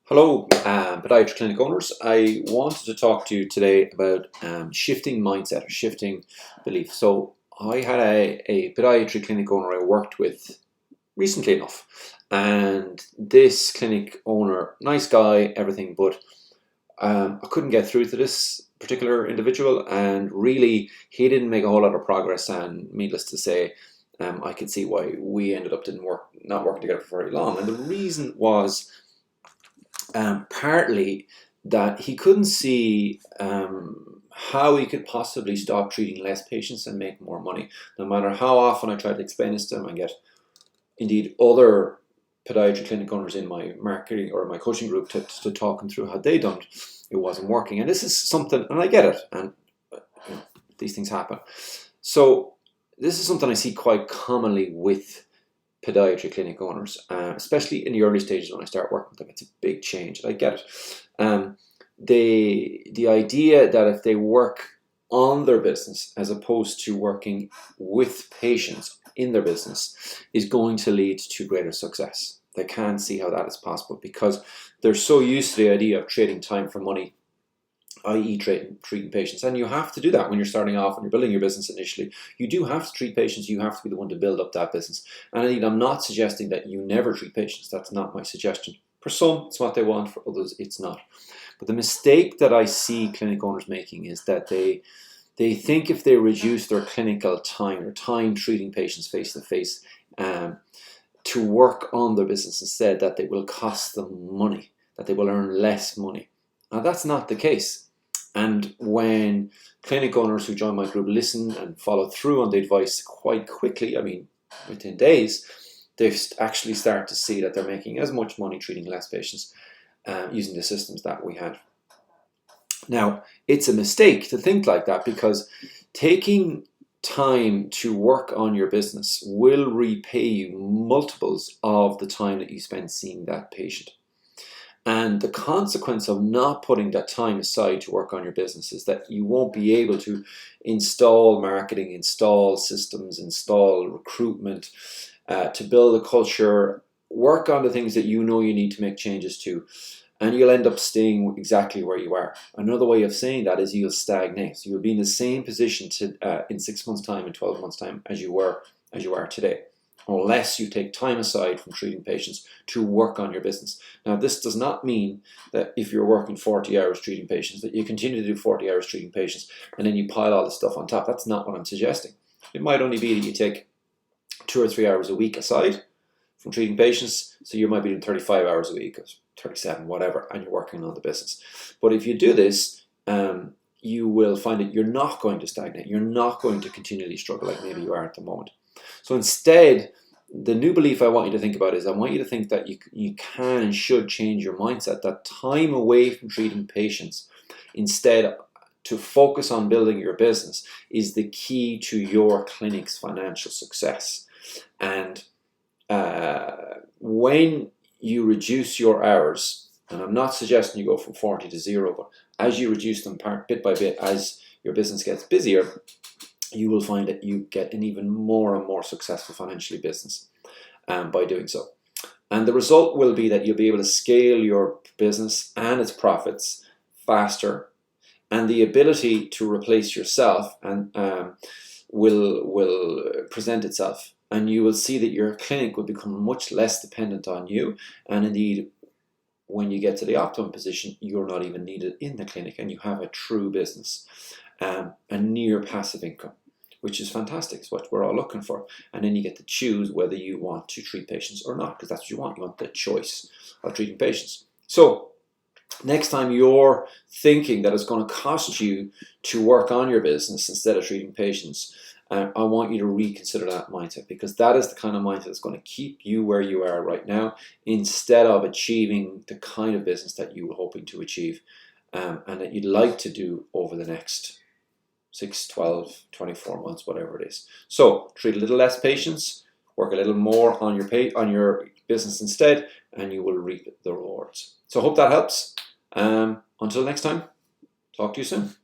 Hello, Podiatry Clinic owners. I wanted to talk to you today about shifting mindset or shifting belief. So I had a podiatry clinic owner I worked with recently enough, and this clinic owner, nice guy, everything, but I couldn't get through to this particular individual, and really he didn't make a whole lot of progress. And needless to say, I could see why we ended up not working together for very long. And the reason was partly that he couldn't see how he could possibly stop treating less patients and make more money. No matter how often I tried to explain this to him and get indeed other podiatry clinic owners in my marketing or my coaching group to talk him through how they done it wasn't working. And this is something, and I get it, and these things happen. So this is something I see quite commonly with podiatry clinic owners, especially in the early stages when I start working with them. It's a big change, and I get it. The idea that if they work on their business as opposed to working with patients in their business is going to lead to greater success. They can't see how that is possible because they're so used to the idea of trading time for money, i.e. treating patients. And you have to do that when you're starting off and you're building your business initially. You do have to treat patients. You have to be the one to build up that business. And indeed, I'm not suggesting that you never treat patients. That's not my suggestion. For some, it's what they want. For others, it's not. But the mistake that I see clinic owners making is that they think if they reduce their clinical time or time treating patients face-to-face to work on their business instead, that it will cost them money, that they will earn less money. Now, that's not the case. And when clinic owners who join my group listen and follow through on the advice quite quickly, I mean, within days, they actually start to see that they're making as much money treating less patients using the systems that we had. Now, it's a mistake to think like that because taking time to work on your business will repay you multiples of the time that you spend seeing that patient. And the consequence of not putting that time aside to work on your business is that you won't be able to install marketing, install systems, install recruitment, to build a culture, work on the things that you know you need to make changes to, and you'll end up staying exactly where you are. Another way of saying that is you'll stagnate. So you'll be in the same position in 6 months' time, in 12 months' time as you are today, unless you take time aside from treating patients to work on your business. Now, this does not mean that if you're working 40 hours treating patients, that you continue to do 40 hours treating patients and then you pile all this stuff on top. That's not what I'm suggesting. It might only be that you take 2 or 3 hours a week aside from treating patients, so you might be doing 35 hours a week, or 37, whatever, and you're working on the business. But if you do this, you will find that you're not going to stagnate. You're not going to continually struggle like maybe you are at the moment. So instead, the new belief I want you to think about is I want you to think that you can and should change your mindset, that time away from treating patients, instead to focus on building your business, is the key to your clinic's financial success. And when you reduce your hours, and I'm not suggesting you go from 40 to 0, but as you reduce them bit by bit, as your business gets busier, you will find that you get an even more and more successful financially business by doing so. And the result will be that you'll be able to scale your business and its profits faster, and the ability to replace yourself and will present itself. And you will see that your clinic will become much less dependent on you. And indeed, when you get to the optimum position, you're not even needed in the clinic and you have a true business, a near passive income, which is fantastic. It's what we're all looking for. And then you get to choose whether you want to treat patients or not, because that's what you want. You want the choice of treating patients. So next time you're thinking that it's going to cost you to work on your business instead of treating patients, I want you to reconsider that mindset, because that is the kind of mindset that's going to keep you where you are right now instead of achieving the kind of business that you were hoping to achieve and that you'd like to do over the next 6, 12, 24 months, whatever it is. So treat a little less patients, work a little more on your business instead, and you will reap the rewards. So I hope that helps. Until next time, talk to you soon.